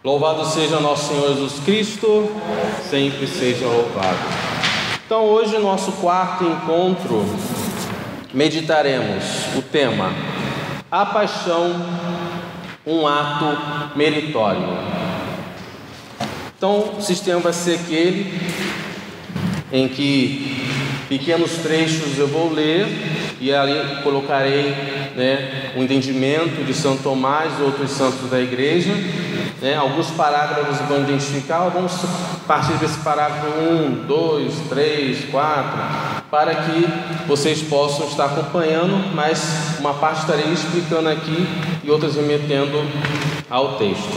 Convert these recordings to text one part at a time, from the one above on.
Louvado seja nosso Senhor Jesus Cristo, sempre seja louvado. Então hoje, nosso quarto encontro, meditaremos o tema: a paixão, um ato meritório. Então o sistema vai ser aquele em que pequenos trechos eu vou ler e ali colocarei o entendimento de Santo Tomás e outros santos da igreja. Alguns parágrafos vão identificar, vamos partir desse parágrafo 1, 2, 3, 4, para que vocês possam estar acompanhando, mas uma parte estarei explicando aqui e outras remetendo ao texto.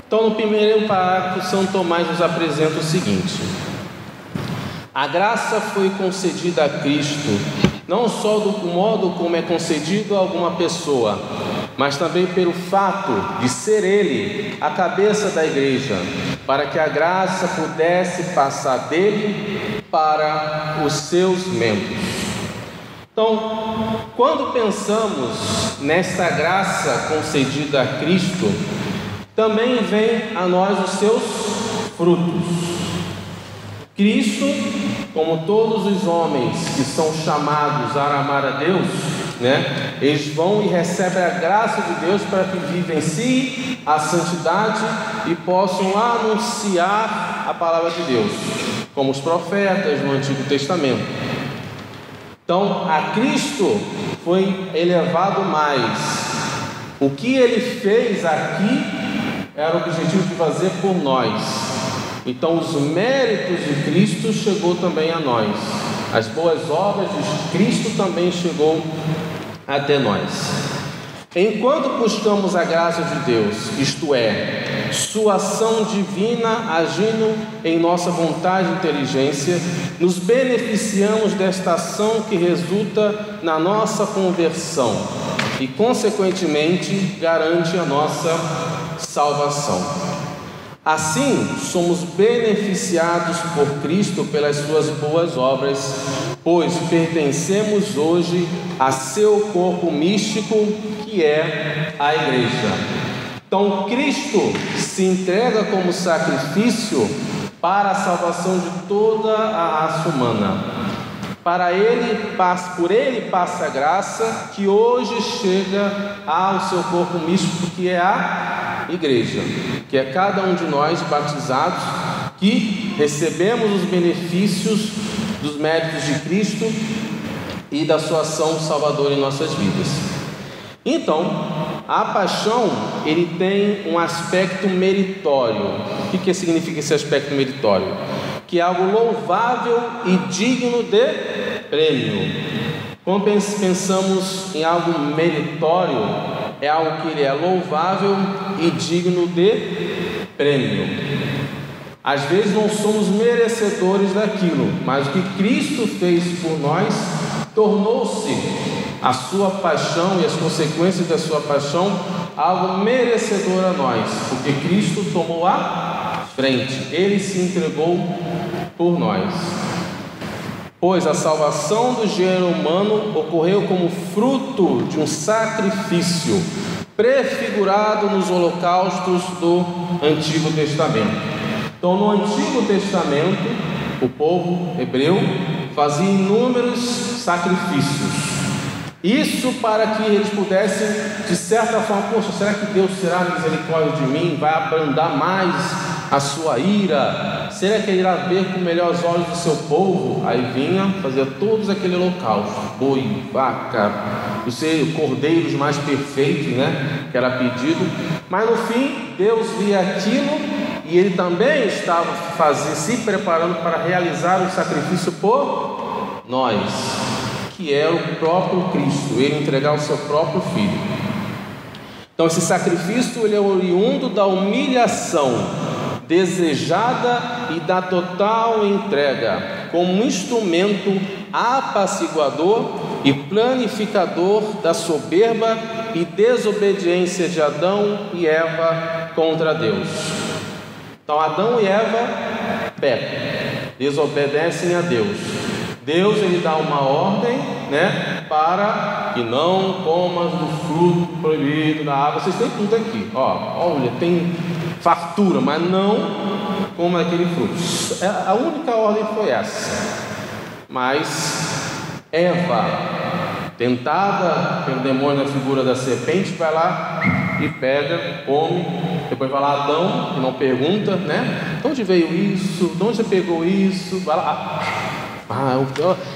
Então, no primeiro parágrafo, Santo Tomás nos apresenta o seguinte: a graça foi concedida a Cristo, não só do modo como é concedido a alguma pessoa, mas também pelo fato de ser Ele a cabeça da igreja, para que a graça pudesse passar dele para os seus membros. Então, quando pensamos nesta graça concedida a Cristo, também vem a nós os seus frutos. Cristo, como todos os homens que são chamados a amar a Deus, eles vão e recebem a graça de Deus para que vivenciem a santidade e possam anunciar a palavra de Deus, como os profetas no Antigo Testamento. Então, a Cristo foi elevado mais. O que Ele fez aqui era o objetivo de fazer por nós. Então, os méritos de Cristo chegou também a nós. As boas obras de Cristo também chegou até nós. Enquanto buscamos a graça de Deus, isto é, sua ação divina agindo em nossa vontade e inteligência, nos beneficiamos desta ação que resulta na nossa conversão e, consequentemente, garante a nossa salvação. Assim, somos beneficiados por Cristo pelas suas boas obras, pois pertencemos hoje a seu corpo místico, que é a igreja. Então, Cristo se entrega como sacrifício para a salvação de toda a raça humana. Por ele passa a graça que hoje chega ao seu corpo místico, que é a igreja, que é cada um de nós batizados, que recebemos os benefícios dos méritos de Cristo e da sua ação salvadora em nossas vidas. Então, a paixão, ele tem um aspecto meritório. O que significa esse aspecto meritório? Que é algo louvável e digno de prêmio. Quando pensamos em algo meritório, é algo que ele é louvável e digno de prêmio. Às vezes não somos merecedores daquilo, mas o que Cristo fez por nós tornou-se a sua paixão e as consequências da sua paixão algo merecedor a nós, porque Cristo tomou a frente, Ele se entregou por nós. Pois a salvação do gênero humano ocorreu como fruto de um sacrifício prefigurado nos holocaustos do Antigo Testamento. Então, no Antigo Testamento, o povo hebreu fazia inúmeros sacrifícios. Isso para que eles pudessem, de certa forma, será que Deus será misericórdia de mim? Vai abrandar mais a sua ira? Será que ele irá ver com melhores olhos do seu povo? Aí vinha fazer todos aquele holocausto, boi, vaca, os cordeiros mais perfeitos, que era pedido. Mas no fim, Deus via aquilo e Ele também estava se preparando para realizar o sacrifício por nós, que é o próprio Cristo, Ele entregar o seu próprio Filho. Então esse sacrifício, ele é oriundo da humilhação desejada e da total entrega, como instrumento apaciguador e planificador da soberba e desobediência de Adão e Eva contra Deus. Então Adão e Eva pecam, desobedecem a Deus. Deus, ele dá uma ordem né, para que não comas do fruto proibido da árvore. Vocês têm tudo aqui, olha, tem fartura, mas não coma aquele fruto. A única ordem foi essa. Mas Eva, tentada pelo demônio na figura da serpente, vai lá e pega, come. Depois vai lá Adão, que não pergunta, né? De onde veio isso? De onde você pegou isso? Vai lá,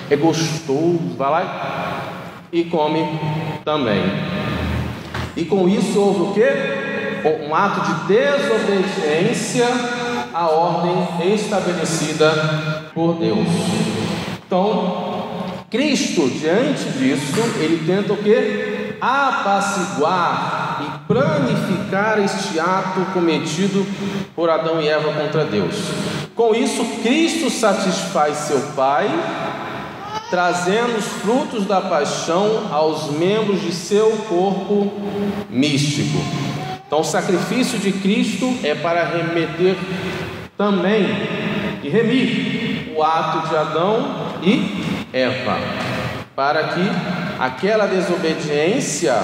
é gostoso, vai lá e come também. E com isso houve o quê? Um ato de desobediência à ordem estabelecida por Deus. Então, Cristo, diante disso, ele tenta o quê? Apaciguar e planificar este ato cometido por Adão e Eva contra Deus. Com isso, Cristo satisfaz seu Pai, trazendo os frutos da paixão aos membros de seu corpo místico. Então, o sacrifício de Cristo é para remir também e remir o ato de Adão e Eva, para que aquela desobediência,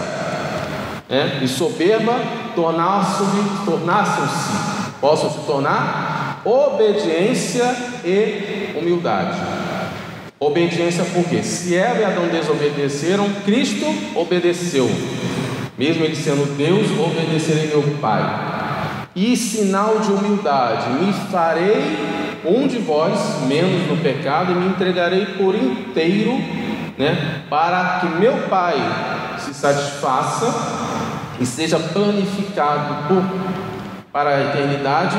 e soberba possam se tornar obediência e humildade. Obediência porque se Eva e Adão desobedeceram, Cristo obedeceu, mesmo ele sendo Deus, obedecerei meu Pai. E sinal de humildade, me farei um de vós menos no pecado e me entregarei por inteiro, para que meu Pai se satisfaça e seja planificado para a eternidade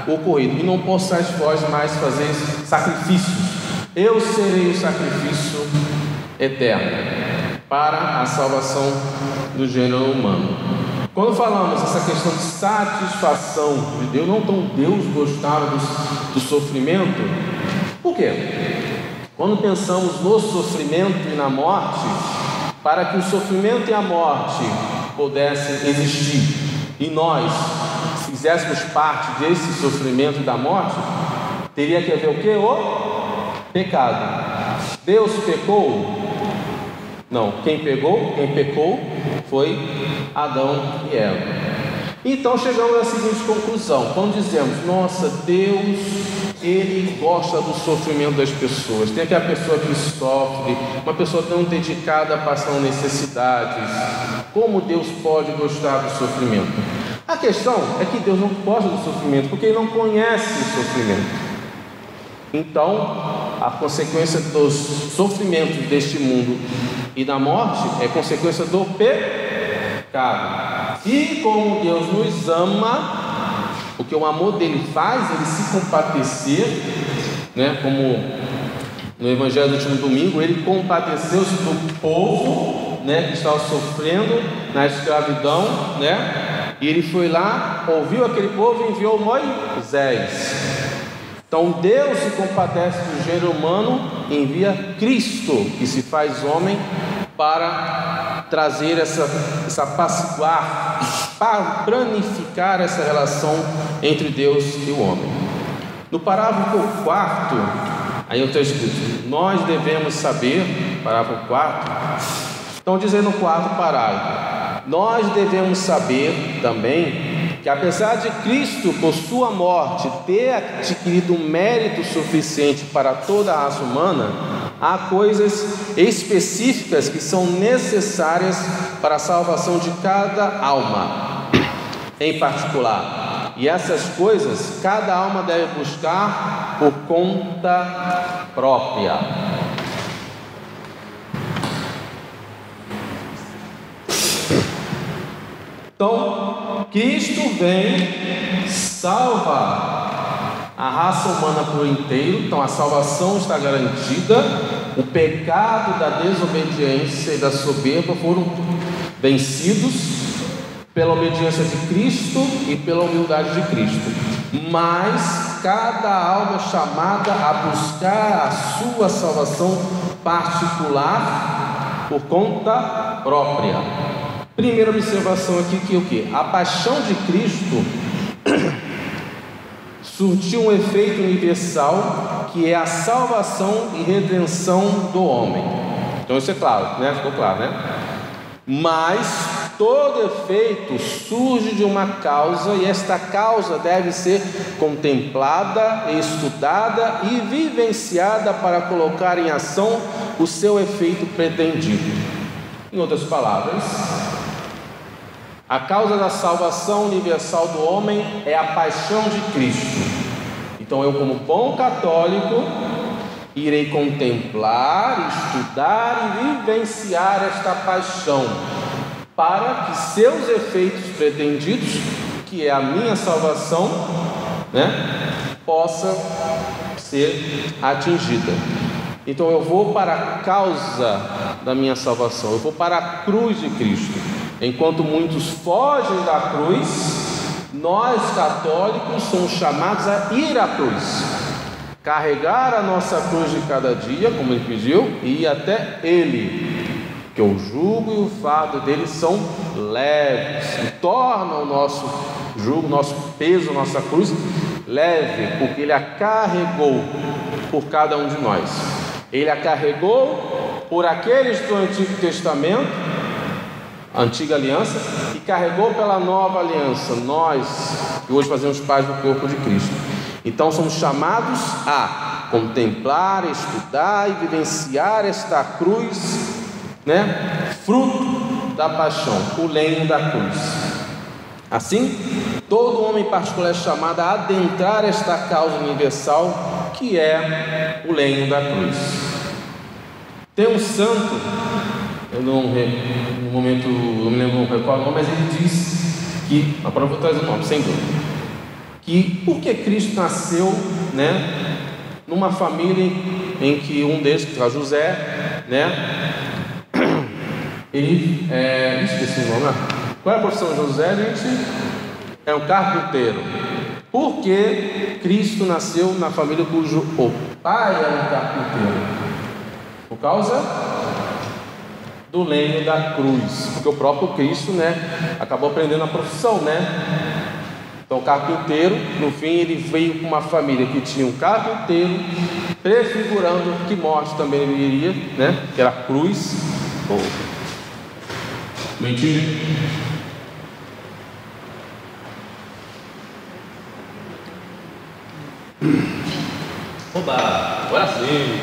ocorrido. E não possais vós mais fazer sacrifícios, eu serei o sacrifício eterno para a salvação do gênero humano. Quando falamos essa questão de satisfação de Deus, não tão Deus gostava do sofrimento. Por quê? Quando pensamos no sofrimento e na morte, para que o sofrimento e a morte pudessem existir e nós fizéssemos parte desse sofrimento e da morte, teria que haver o quê? O pecado. Deus pecou? Não, quem pecou foi Adão e Eva. Então chegamos à seguinte conclusão: quando dizemos, nossa, Deus, Ele gosta do sofrimento das pessoas, tem aquela pessoa que sofre, uma pessoa tão dedicada a passar necessidades, como Deus pode gostar do sofrimento? A questão é que Deus não gosta do sofrimento, porque Ele não conhece o sofrimento. Então, a consequência dos sofrimentos deste mundo e da morte é consequência do pecado. E como Deus nos ama, o que o amor dele faz, ele se compadecer, como no Evangelho do último domingo, ele compadeceu-se do povo, que estava sofrendo na escravidão, e ele foi lá, ouviu aquele povo e enviou Moisés. Então Deus se compadece do gênero humano e envia Cristo, que se faz homem, para trazer essa apaciguar, para planificar essa relação entre Deus e o homem. No parágrafo 4, aí eu estou escrito, nós devemos saber, parágrafo 4, então dizendo no quarto parágrafo, nós devemos saber também que apesar de Cristo, por sua morte, ter adquirido um mérito suficiente para toda a raça humana, há coisas específicas que são necessárias para a salvação de cada alma em particular. E essas coisas, cada alma deve buscar por conta própria. Então, Cristo vem, salva a raça humana por inteiro. Então a salvação está garantida. O pecado da desobediência e da soberba foram vencidos pela obediência de Cristo e pela humildade de Cristo. Mas cada alma é chamada a buscar a sua salvação particular por conta própria. Primeira observação aqui que o quê? A paixão de Cristo surtiu um efeito universal, que é a salvação e redenção do homem. Então isso é claro, né? Ficou claro, né? Mas todo efeito surge de uma causa, e esta causa deve ser contemplada, estudada e vivenciada para colocar em ação o seu efeito pretendido. Em outras palavras, a causa da salvação universal do homem é a paixão de Cristo. Então eu, como bom católico, irei contemplar, estudar e vivenciar esta paixão, para que seus efeitos pretendidos, que é a minha salvação, né, possa ser atingida. Então eu vou para a causa da minha salvação, eu vou para a cruz de Cristo. Enquanto muitos fogem da cruz, nós católicos somos chamados a ir à cruz, carregar a nossa cruz de cada dia, como ele pediu, e ir até Ele, que o jugo e o fardo dele são leves, e tornam o nosso jugo, nosso peso, nossa cruz leve, porque Ele a carregou por cada um de nós. Ele a carregou por aqueles do Antigo Testamento, a Antiga Aliança, e carregou pela Nova Aliança, nós que hoje fazemos parte do corpo de Cristo. Então somos chamados a contemplar, estudar e vivenciar esta cruz, né? Fruto da paixão, o lenho da cruz. Assim, todo homem particular é chamado a adentrar esta causa universal, que é o lenho da cruz. Tem um santo, eu não me lembro qual é o nome, mas ele diz que, agora eu vou trazer o nome, sem dúvida, que porque Cristo nasceu, né, numa família em que um deles, que era José, né, ele, esqueci o nome, qual é a profissão de José, gente? É um carpinteiro. Porque Cristo nasceu na família cujo o pai era um carpinteiro? Por causa do lenho da cruz, porque o próprio Cristo, né, acabou aprendendo a profissão, né? Então, o carpinteiro, no fim, ele veio com uma família que tinha um carpinteiro, prefigurando que morte também ele iria, né? Que era a cruz. Mentira. Oba, agora sim.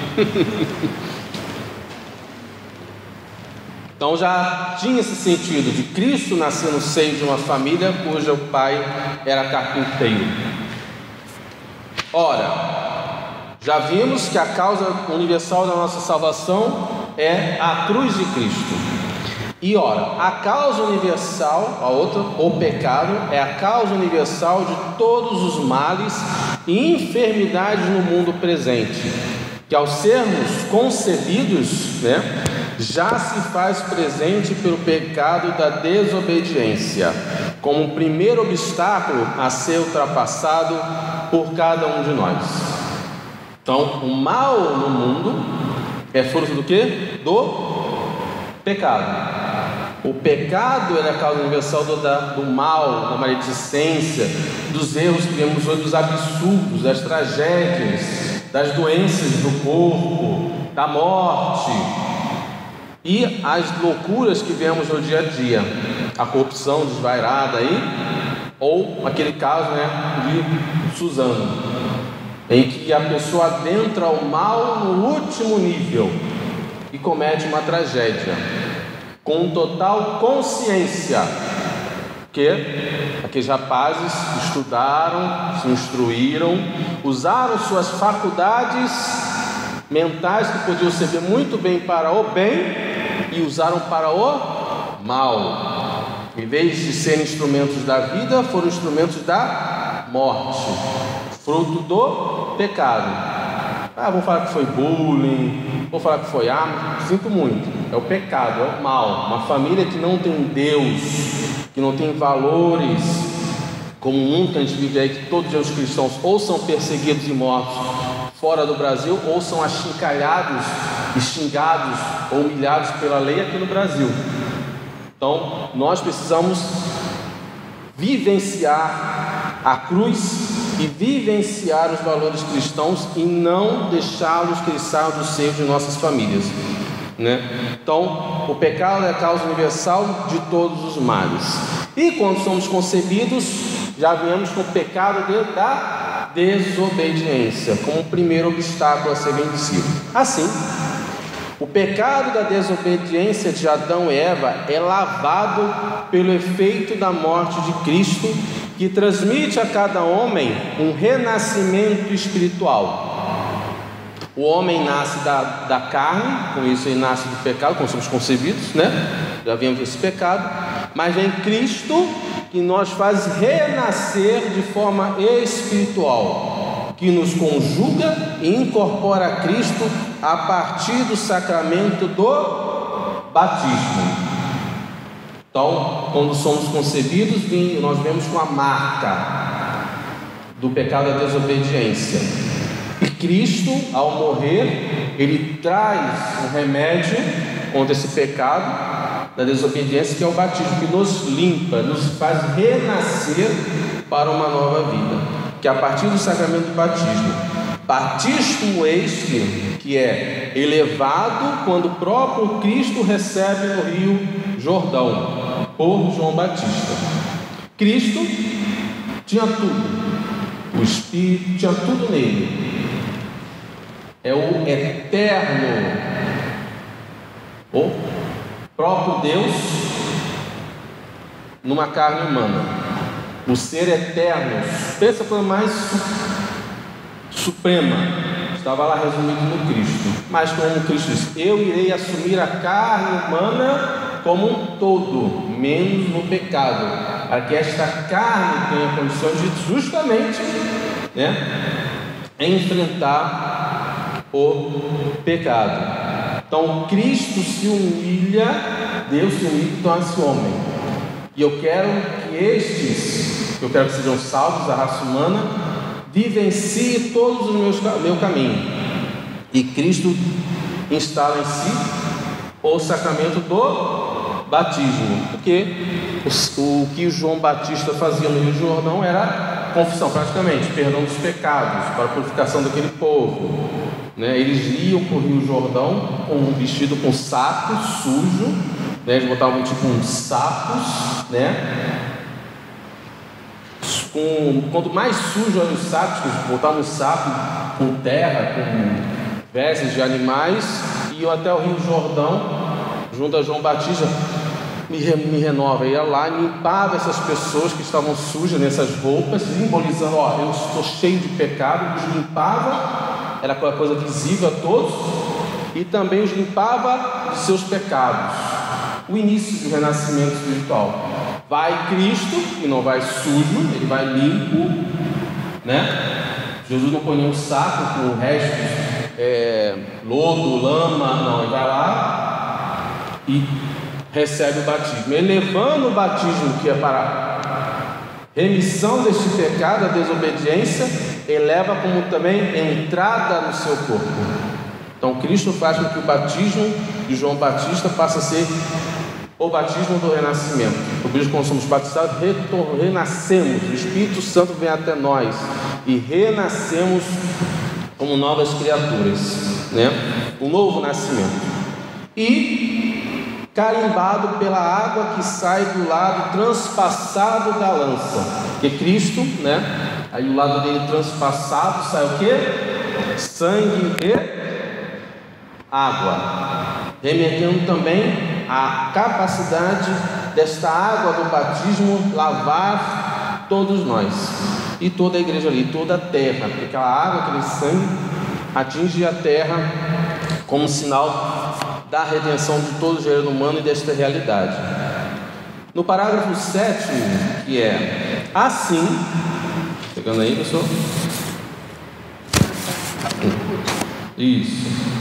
Então já tinha esse sentido de Cristo nascer no seio de uma família cujo pai era carpinteiro. Ora, já vimos que a causa universal da nossa salvação é a cruz de Cristo. E ora, a causa universal, a outra, o pecado, é a causa universal de todos os males e enfermidades no mundo presente, que ao sermos concebidos, né, já se faz presente pelo pecado da desobediência, como o primeiro obstáculo a ser ultrapassado por cada um de nós. Então, o mal no mundo é fruto do quê? Do pecado. O pecado é a causa universal do mal, da maledicência, dos erros que vemos hoje, dos absurdos, das tragédias, das doenças do corpo, da morte e as loucuras que vemos no dia a dia, a corrupção desvairada aí, ou aquele caso, né, de Suzano, em que a pessoa adentra o mal no último nível e comete uma tragédia, com total consciência que aqueles rapazes estudaram, se instruíram, usaram suas faculdades mentais que podiam servir muito bem para o bem e usaram para o mal. Em vez de serem instrumentos da vida, foram instrumentos da morte, fruto do pecado. Vou falar que foi bullying, vou falar que foi arma, sinto muito, é o pecado, é o mal. Uma família que não tem Deus, que não tem valores, como o mundo que a gente vive aí, que todos os cristãos ou são perseguidos e mortos fora do Brasil, ou são achincalhados, xingados ou humilhados pela lei aqui no Brasil. Então, nós precisamos vivenciar a cruz e vivenciar os valores cristãos e não deixá-los que eles saiam do seio de nossas famílias. né? Então, o pecado é a causa universal de todos os males. E quando somos concebidos, já viemos com o pecado da desobediência como o primeiro obstáculo a ser vencido. Assim, o pecado da desobediência de Adão e Eva é lavado pelo efeito da morte de Cristo, que transmite a cada homem um renascimento espiritual. O homem nasce da carne, com isso ele nasce do pecado, quando somos concebidos, né? Já vimos esse pecado, mas vem Cristo que nos faz renascer de forma espiritual, que nos conjuga e incorpora a Cristo a partir do sacramento do batismo. Então, quando somos concebidos, nós vemos com a marca do pecado da desobediência. E Cristo, ao morrer, ele traz um remédio contra esse pecado da desobediência, que é o batismo, que nos limpa, nos faz renascer para uma nova vida, que é a partir do sacramento do batismo. Batismo este que é elevado quando o próprio Cristo recebe no Rio Jordão por João Batista. Cristo tinha tudo, o Espírito tinha tudo nele. É o eterno, o próprio Deus numa carne humana, o ser eterno. Pensa coisa mais suprema, estava lá resumido no Cristo. Mas como Cristo disse, eu irei assumir a carne humana como um todo, menos no pecado, para que esta carne tenha condições de justamente, né, enfrentar o pecado. Então Cristo se humilha, Deus se humilha e torna-se homem. E eu quero que sejam salvos, a raça humana, vivencie todos os meu caminho. E Cristo instala em si o sacramento do batismo, porque o que o João Batista fazia no Rio Jordão era confissão, praticamente, perdão dos pecados, para a purificação daquele povo, né? Eles iam para o Rio Jordão com um vestido com saco sujo, né? Eles botavam tipo uns sapos, né? Quanto mais sujo eram os sapos, eles botavam um sapo com terra, com fezes de animais, e iam até o Rio Jordão junto a João Batista. Me renova, ia lá e limpava essas pessoas que estavam sujas nessas roupas, simbolizando, ó, eu estou cheio de pecado. Os limpava, era aquela coisa visível a todos, e também os limpava de seus pecados. O início do renascimento espiritual. Vai Cristo, e não vai sujo, ele vai limpo, né? Jesus não põe nenhum saco com restos, lodo, lama, não, ele vai lá e recebe o batismo, elevando o batismo, que é para remissão deste pecado, a desobediência, eleva como também entrada no seu corpo. Então Cristo faz com que o batismo de João Batista passe a ser o batismo do renascimento. Por isso, quando somos batizados, renascemos, o Espírito Santo vem até nós e renascemos como novas criaturas, né? Um novo nascimento. E carimbado pela água que sai do lado transpassado da lança, que Cristo, né? Aí do lado dele transpassado sai o que? Sangue e água, remetendo também a capacidade desta água do batismo lavar todos nós e toda a igreja ali, toda a terra, porque aquela água, aquele sangue atinge a terra como sinal da redenção de todo o gênero humano e desta realidade. No parágrafo 7, que é assim, pegando aí, pessoal? Isso.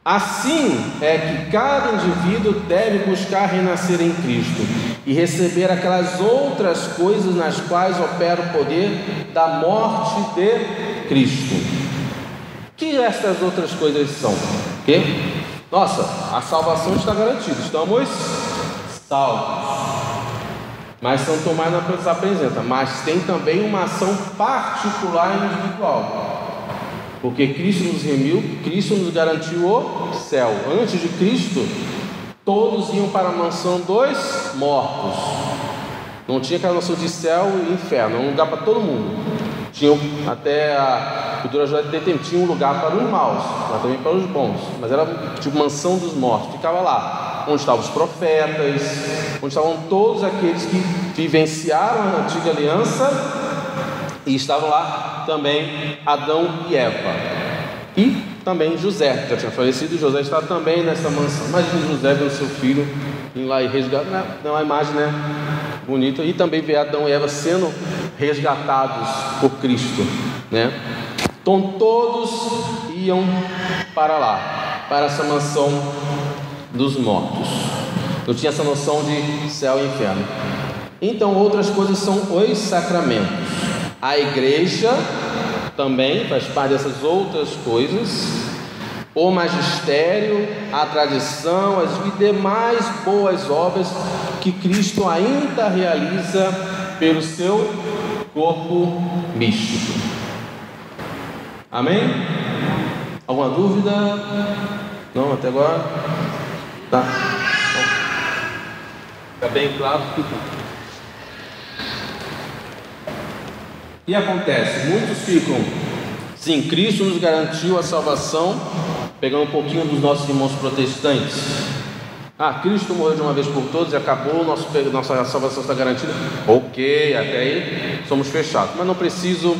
Assim é que cada indivíduo deve buscar renascer em Cristo e receber aquelas outras coisas nas quais opera o poder da morte de Cristo. Que estas outras coisas são? Que? Nossa, a salvação está garantida, estamos salvos. Mas São Tomás nos apresenta, mas tem também uma ação particular e individual. Porque Cristo nos remiu, Cristo nos garantiu o céu. Antes de Cristo, todos iam para a mansão dos mortos. Não tinha aquela noção de céu e inferno, é um lugar para todo mundo. Tinha até a cultura judaica tinha um lugar para os maus, mas também para os bons. Mas era tipo mansão dos mortos, ficava lá, onde estavam os profetas, onde estavam todos aqueles que vivenciaram a antiga aliança. E estavam lá também Adão e Eva. E também José, que já tinha falecido. José está também nessa mansão. Imagina José vendo seu filho ir lá e resgatar. Não, a imagem, né? Bonita. E também ver Adão e Eva sendo resgatados por Cristo, né? Então todos iam para lá, para essa mansão dos mortos. Não tinha essa noção de céu e inferno. Então outras coisas são os sacramentos. A igreja também faz parte dessas outras coisas, o magistério, a tradição, as demais boas obras que Cristo ainda realiza pelo seu corpo místico. Amém? Alguma dúvida? Não, até agora? Tá. Fica bem claro. E acontece, muitos ficam, sim, Cristo nos garantiu a salvação, pegando um pouquinho dos nossos irmãos protestantes. Cristo morreu de uma vez por todas e acabou, nossa salvação está garantida. Ok, até aí somos fechados, mas não preciso,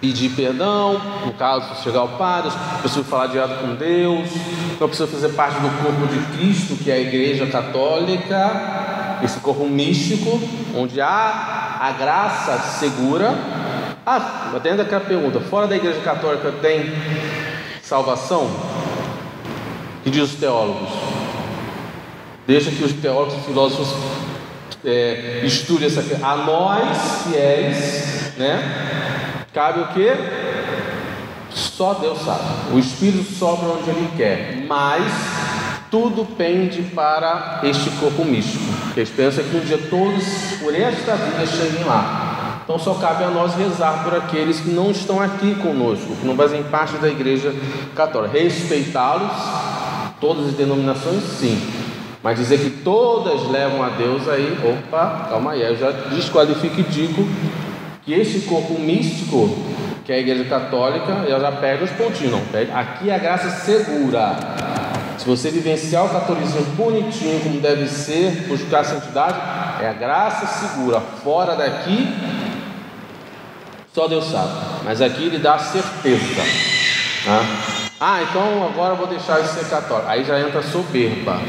pedir perdão, no caso, chegar ao Padre, preciso falar direto com Deus, não preciso fazer parte do corpo de Cristo, que é a Igreja Católica, esse corpo místico, onde há a graça segura. Dentro daquela pergunta, fora da Igreja Católica tem salvação? Que diz os teólogos? Deixa que os teólogos e filósofos estudem essa questão. A nós, fiéis, cabe o que? Só Deus sabe. O Espírito sopra onde Ele quer, mas tudo pende para este corpo místico. A esperança é que um dia todos, por esta vida, cheguem lá. Então só cabe a nós rezar por aqueles que não estão aqui conosco, que não fazem parte da Igreja Católica. Respeitá-los, todas as denominações, sim. Mas dizer que todas levam a Deus, aí, calma aí, eu já desqualifico e digo que esse corpo místico, que é a Igreja Católica, ela já pega os pontinhos, não pega. Aqui é a graça segura. Se você vivenciar o catolicismo bonitinho, como deve ser, buscar a santidade, é a graça segura. Fora daqui, só Deus sabe. Mas aqui Ele dá certeza. Então agora eu vou deixar de ser católico. Aí já entra a soberba.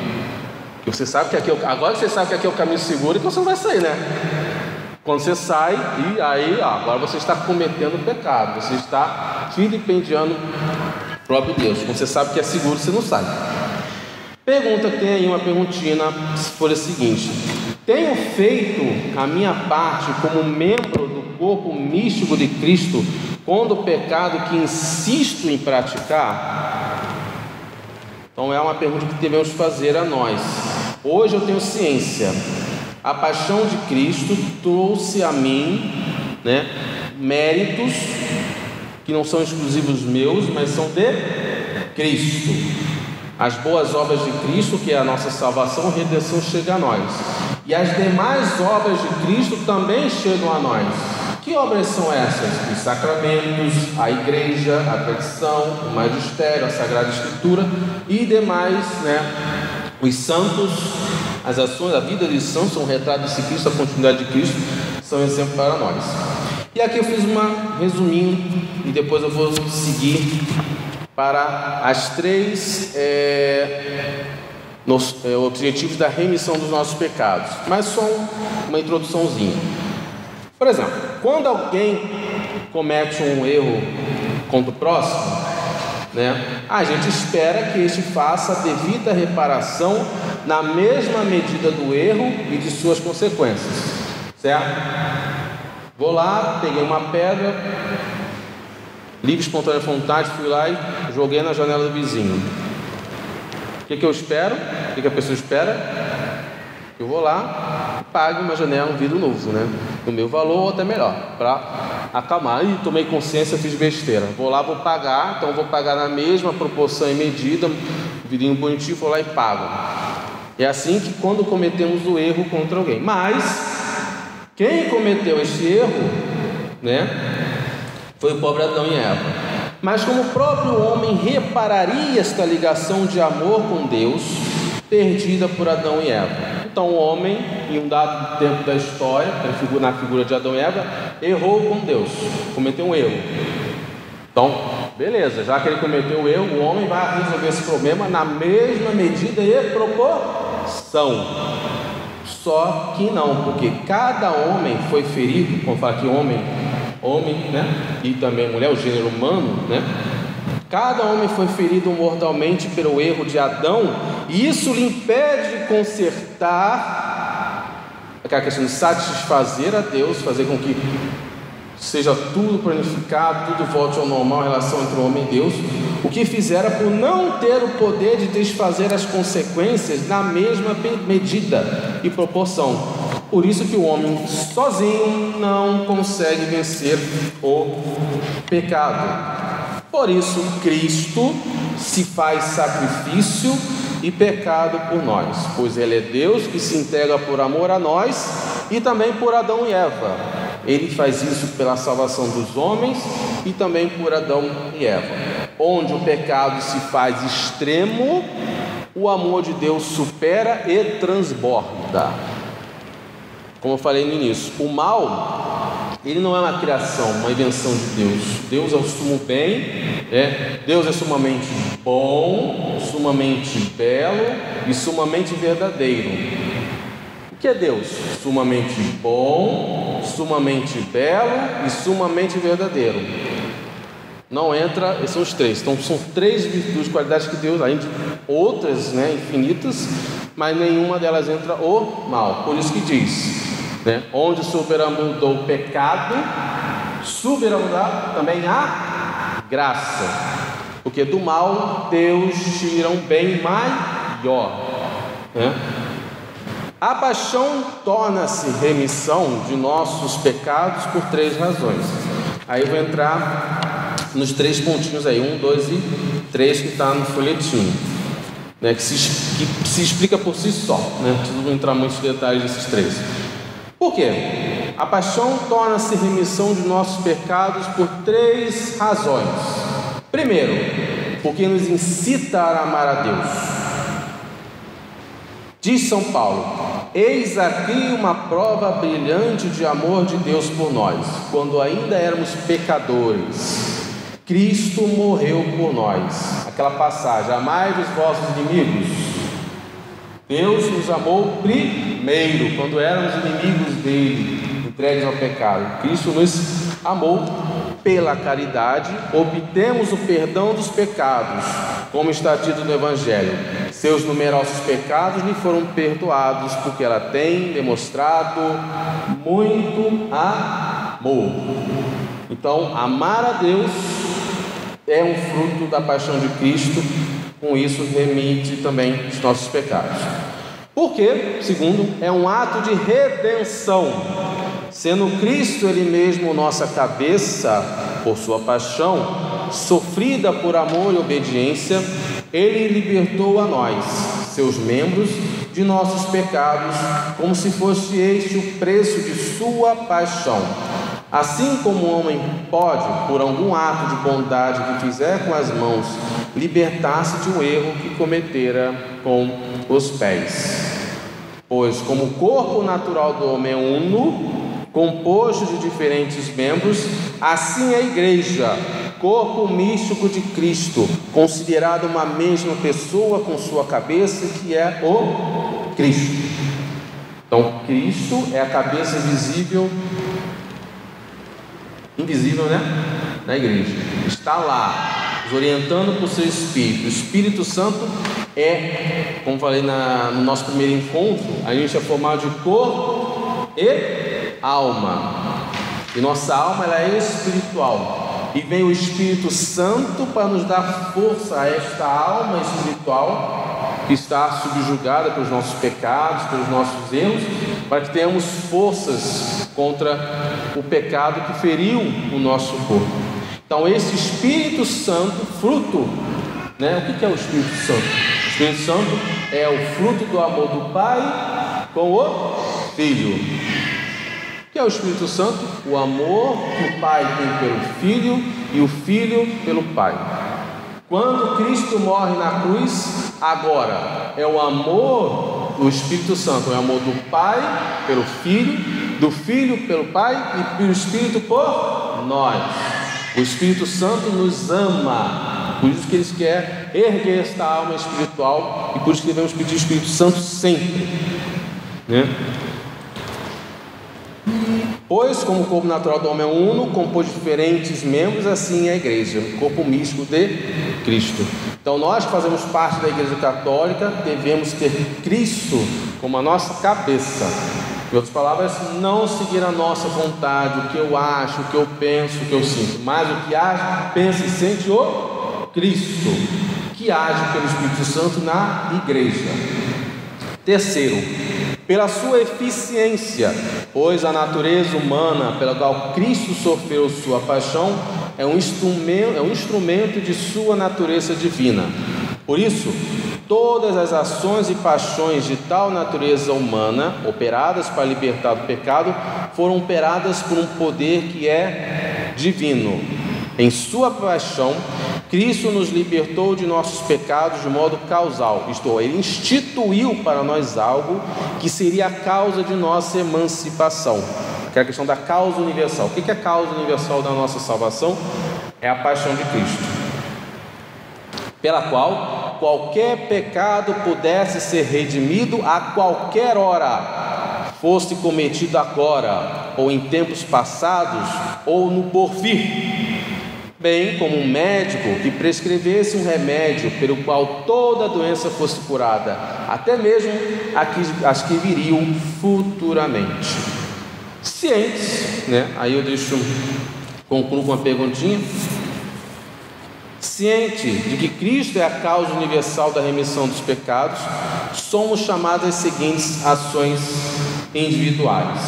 E você sabe que aqui agora que você sabe que aqui é o caminho seguro, então você não vai sair, Quando você sai, e aí, agora você está cometendo pecado, você está vilipendiando o próprio Deus. Quando você sabe que é seguro, você não sai. Pergunta, tem aí uma perguntinha, se for a seguinte: tenho feito a minha parte como membro do corpo místico de Cristo quando o pecado que insisto em praticar? Então é uma pergunta que devemos fazer a nós. Hoje eu tenho ciência. A paixão de Cristo trouxe a mim, méritos que não são exclusivos meus, mas são de Cristo. As boas obras de Cristo, que é a nossa salvação e redenção, chegam a nós. E as demais obras de Cristo também chegam a nós. Que obras são essas? Os sacramentos, a igreja, a tradição, o magistério, a Sagrada Escritura e demais, os santos. As ações, a vida de santos são um retrato desse Cristo, a continuidade de Cristo, são um exemplo para nós. E aqui eu fiz um resuminho e depois eu vou seguir para as três objetivos da remissão dos nossos pecados. Mas só uma introduçãozinha. Por exemplo, quando alguém comete um erro contra o próximo, a gente espera que este faça a devida reparação na mesma medida do erro e de suas consequências, certo? Vou lá, peguei uma pedra, livre, espontânea vontade, fui lá e joguei na janela do vizinho. O que eu espero? O que a pessoa espera? Eu vou lá, pague uma janela, um vidro novo, né? No meu valor ou até melhor, para acalmar. Ih, tomei consciência, fiz besteira. Vou lá, vou pagar, então vou pagar na mesma proporção e medida, vidrinho bonitinho, vou lá e pago. É assim que quando cometemos o erro contra alguém. Mas quem cometeu esse erro, né, foi o pobre Adão e Eva. Mas como o próprio homem repararia esta ligação de amor com Deus, perdida por Adão e Eva? Então o homem, em um dado tempo da história, na figura de Adão e Eva, errou com Deus, cometeu um erro. Então, beleza, já que ele cometeu o erro, o homem vai resolver esse problema na mesma medida e proporção. Só que não, porque cada homem foi ferido, como fala aqui homem, né? E também mulher, o gênero humano, né? Cada homem foi ferido mortalmente pelo erro de Adão, e isso lhe impede de consertar aquela questão de satisfazer a Deus, fazer com que seja tudo planificado, tudo volte ao normal em relação entre o homem e Deus, o que fizera por não ter o poder de desfazer as consequências na mesma medida e proporção. Por isso que o homem sozinho não consegue vencer o pecado. Por isso Cristo se faz sacrifício e pecado por nós, pois Ele é Deus que se entrega por amor a nós e também por Adão e Eva. Ele faz isso pela salvação dos homens e também por Adão e Eva. Onde o pecado se faz extremo, o amor de Deus supera e transborda. Como eu falei no início, o mal, ele não é uma criação, uma invenção de Deus. Deus é o sumo bem, né? Deus é sumamente bom, sumamente belo e sumamente verdadeiro. O que é Deus? Sumamente bom, sumamente belo e sumamente verdadeiro. Não entra, esses são os três. Então são três virtudes, qualidades que Deus, além de outras, né, infinitas, mas nenhuma delas entra o mal. Por isso que diz, né, onde superabundou o pecado, superabundar também a graça, porque do mal Deus tira um bem maior, né? A paixão torna-se remissão de nossos pecados por três razões. Aí eu vou entrar nos três pontinhos aí, 1, 2 e 3, que está no folhetinho, né, que se explica por si só, né? Não preciso entrar em muitos detalhes desses três. Por quê? A paixão torna-se remissão de nossos pecados por três razões. Primeiro, porque nos incita a amar a Deus. Diz São Paulo: eis aqui uma prova brilhante de amor de Deus por nós. Quando ainda éramos pecadores, Cristo morreu por nós. Aquela passagem: amai os vossos inimigos. Deus nos amou primeiro, quando éramos inimigos dele, entregues ao pecado. Cristo nos amou pela caridade, obtemos o perdão dos pecados, como está dito no Evangelho. Seus numerosos pecados lhe foram perdoados, porque ela tem demonstrado muito amor. Então, amar a Deus é um fruto da paixão de Cristo. Com isso remite também os nossos pecados. Porque, segundo, é um ato de redenção. Sendo Cristo Ele mesmo nossa cabeça, por sua paixão, sofrida por amor e obediência, Ele libertou a nós, seus membros, de nossos pecados, como se fosse este o preço de sua paixão. Assim como o homem pode, por algum ato de bondade que fizer com as mãos, libertar-se de um erro que cometera com os pés. Pois, como o corpo natural do homem é uno, composto de diferentes membros, assim é a igreja, corpo místico de Cristo, considerado uma mesma pessoa com sua cabeça, que é o Cristo. Então, Cristo é a cabeça invisível, né? Na igreja. Está lá, nos orientando por seu Espírito. O Espírito Santo é, como falei no nosso primeiro encontro, a gente é formado de corpo e alma. E nossa alma, ela é espiritual. E vem o Espírito Santo para nos dar força a esta alma espiritual que está subjugada pelos nossos pecados, pelos nossos erros, para que tenhamos forças contra o pecado que feriu o nosso corpo. Então esse Espírito Santo, fruto, né? O que é o Espírito Santo? O Espírito Santo é o fruto do amor do Pai com o Filho. O que é o Espírito Santo? O amor que o Pai tem pelo Filho e o Filho pelo Pai. Quando Cristo morre na cruz, agora é o amor do Espírito Santo, é o amor do Pai pelo Filho, do Filho pelo Pai e pelo Espírito por nós. O Espírito Santo nos ama, por isso que Ele quer erguer esta alma espiritual e por isso que devemos pedir o Espírito Santo sempre, né? Pois, como o corpo natural do homem é uno, compôs de diferentes membros, assim é a igreja, o corpo místico de Cristo. Então nós que fazemos parte da igreja católica, devemos ter Cristo como a nossa cabeça. Em outras palavras, não seguir a nossa vontade, o que eu acho, o que eu penso, o que eu sinto, mas o que age, pensa e sente o Cristo, que age pelo Espírito Santo na igreja. Terceiro, pela sua eficiência, pois a natureza humana pela qual Cristo sofreu sua paixão é um instrumento de sua natureza divina. Por isso, todas as ações e paixões de tal natureza humana, operadas para libertar do pecado, foram operadas por um poder que é divino. Em sua paixão, Cristo nos libertou de nossos pecados de modo causal, isto é, Ele instituiu para nós algo que seria a causa de nossa emancipação, que é a questão da causa universal. O que é a causa universal da nossa salvação? É a paixão de Cristo, pela qual qualquer pecado pudesse ser redimido a qualquer hora, fosse cometido agora, ou em tempos passados, ou no porvir, bem como um médico que prescrevesse um remédio pelo qual toda doença fosse curada, até mesmo as que viriam futuramente. Cientes, né? Aí eu concluo com uma perguntinha. Ciente de que Cristo é a causa universal da remissão dos pecados, somos chamados às seguintes ações individuais.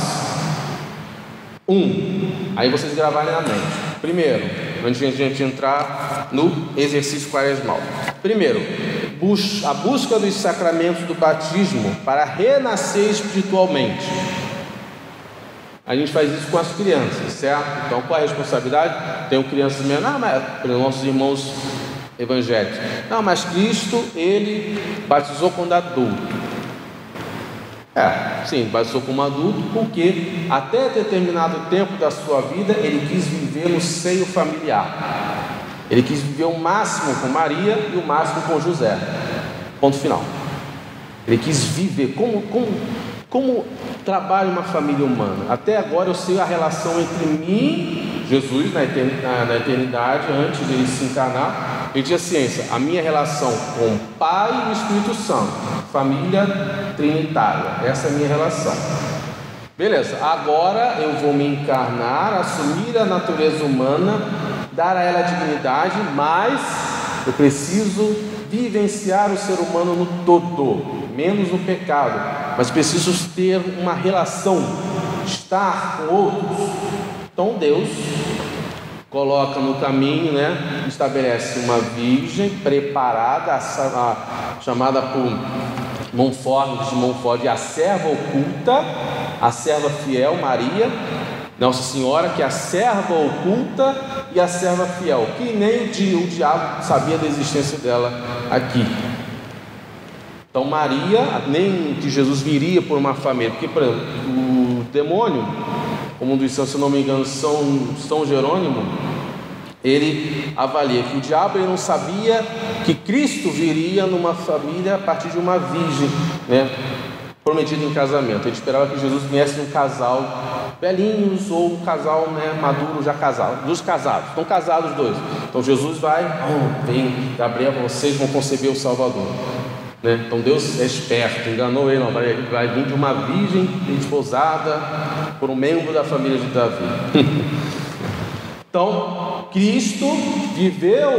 Aí vocês gravarem na mente. Primeiro, antes de a gente entrar no exercício quaresmal. Primeiro, a busca dos sacramentos do batismo para renascer espiritualmente. A gente faz isso com as crianças, certo? Então, qual é a responsabilidade? Tenho crianças mesmo, mas pelos nossos irmãos evangélicos. Não, mas Cristo, Ele batizou quando adulto. Sim, batizou como adulto, porque até determinado tempo da sua vida, Ele quis viver no seio familiar. Ele quis viver o máximo com Maria e o máximo com José. Ponto final. Ele quis viver como trabalha uma família humana. Até agora eu sei a relação entre mim, Jesus, na eternidade, antes de Ele se encarnar, e a ciência, a minha relação com o Pai e o Espírito Santo, família trinitária, essa é a minha relação. Beleza, agora eu vou me encarnar, assumir a natureza humana, dar a ela dignidade, mas eu preciso vivenciar o ser humano no todo, menos no pecado, mas preciso ter uma relação, estar com outros. Então Deus coloca no caminho, né? Estabelece uma virgem preparada, chamada por Montfort, a serva oculta, a serva fiel, Maria, Nossa Senhora, que é a serva oculta e a serva fiel, que nem o diabo sabia da existência dela aqui. Então Maria, nem que Jesus viria por uma família, porque, por exemplo, o demônio, como um dos santos, se não me engano, São Jerônimo, ele avalia que o diabo ele não sabia que Cristo viria numa família a partir de uma virgem, né, prometida em casamento. Ele esperava que Jesus viesse num casal velhinhos ou um casal, né, maduro já casado, dos casados, estão casados os dois. Então Jesus vem Gabriel, vocês vão conceber o Salvador. Né? Então Deus é esperto, enganou ele, não, vai vir de uma virgem desposada por um membro da família de Davi. Então Cristo viveu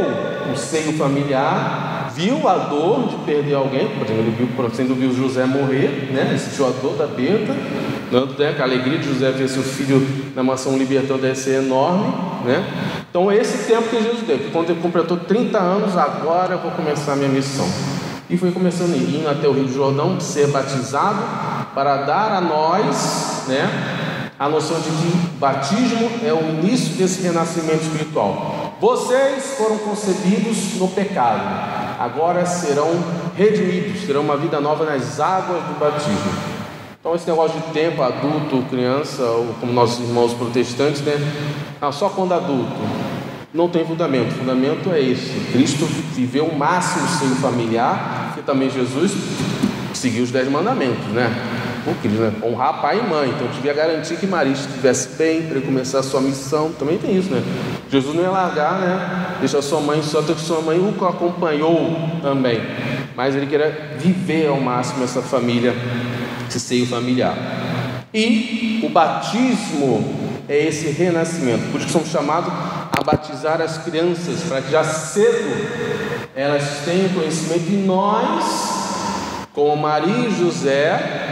o seio familiar, viu a dor de perder alguém, por exemplo, ele viu José morrer, né? Ele sentiu a dor da perda, né? A alegria de José ver seu filho na mansão libertando deve ser enorme, né? Então esse tempo que Jesus deu, que quando ele completou 30 anos, agora eu vou começar a minha missão. E foi começando indo até o Rio Jordão, ser batizado, para dar a nós, né, a noção de que o batismo é o início desse renascimento espiritual. Vocês foram concebidos no pecado, agora serão redimidos, terão uma vida nova nas águas do batismo. Então esse negócio de tempo, adulto, criança, ou como nossos irmãos protestantes, né? Só quando adulto, não tem fundamento. O fundamento é esse: Cristo viveu o máximo seio familiar, que também Jesus seguiu os 10 mandamentos, né? Honrar pai e mãe. Então devia garantir que Maria estivesse bem para ele começar a sua missão. Também tem isso, né? Jesus não ia largar, né? Deixa a sua mãe só, até que sua mãe o acompanhou também. Mas ele queria viver ao máximo essa família, esse seio familiar. E o batismo é esse renascimento. Por isso que somos chamados a batizar as crianças, para que já cedo elas tenham conhecimento de nós, como Maria e José,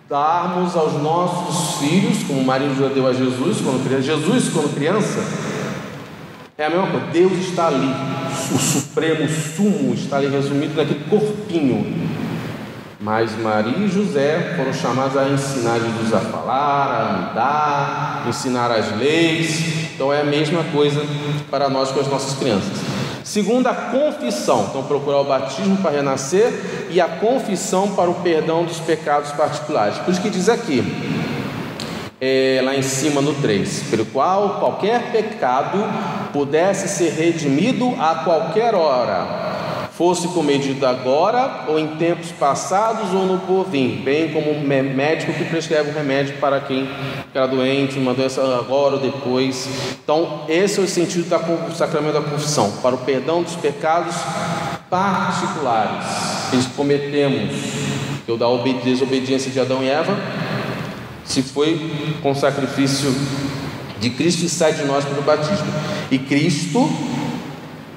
darmos aos nossos filhos, como Maria e José deu a Jesus quando criança. Jesus, quando criança, é a mesma coisa. Deus está ali, o supremo sumo está ali resumido naquele corpinho. Mas Maria e José foram chamados a ensinar Jesus a falar, a andar, ensinar as leis. Então é a mesma coisa para nós com as nossas crianças. Segundo, a confissão. Então procurar o batismo para renascer e a confissão para o perdão dos pecados particulares. Por isso que diz aqui, lá em cima no 3, pelo qual qualquer pecado pudesse ser redimido a qualquer hora, fosse cometido agora, ou em tempos passados, ou no porvir, bem como um médico que prescreve um remédio para quem ficar doente, uma doença agora ou depois. Então, esse é o sentido do sacramento da confissão, para o perdão dos pecados particulares que cometemos, que é o da desobediência de Adão e Eva, se foi com o sacrifício de Cristo e sai de nós pelo batismo. E Cristo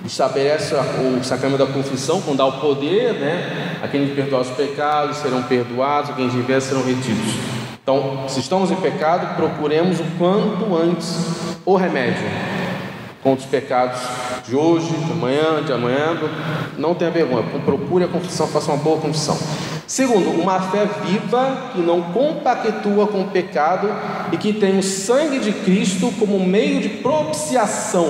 estabelece o sacramento da confissão, quando dá o poder, né? A quem perdoar os pecados serão perdoados, a quem tiver serão retidos. Então, se estamos em pecado, procuremos o quanto antes o remédio contra os pecados de hoje, de amanhã. Não tenha vergonha, procure a confissão, faça uma boa confissão. Segundo, uma fé viva que não compactua com o pecado e que tem o sangue de Cristo como meio de propiciação,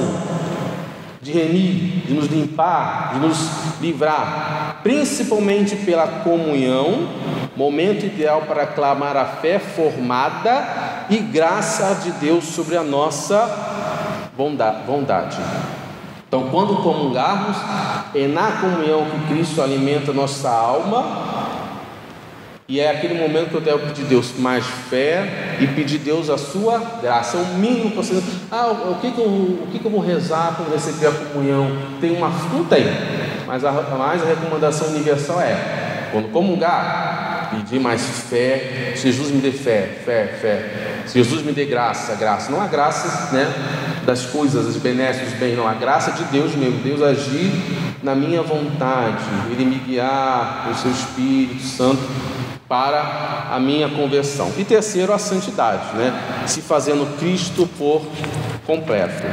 de remir, de nos limpar, de nos livrar, principalmente pela comunhão, momento ideal para clamar a fé formada e graça de Deus sobre a nossa bondade. Então, quando comungarmos, é na comunhão que Cristo alimenta nossa alma, e é aquele momento que eu devo pedir a Deus mais fé e pedir a Deus a sua graça. É o mínimo que você... o que eu vou rezar quando receber a comunhão? Não tem. Mas a recomendação universal é, quando comungar, pedir mais fé. Jesus me dê fé. Jesus me dê graça. Não a graça, né, das coisas, das benesses, dos bens, não. A graça de Deus mesmo. Deus agir na minha vontade. Ele me guiar com o seu Espírito Santo para a minha conversão. E terceiro, a santidade, né? Se fazendo Cristo por completo.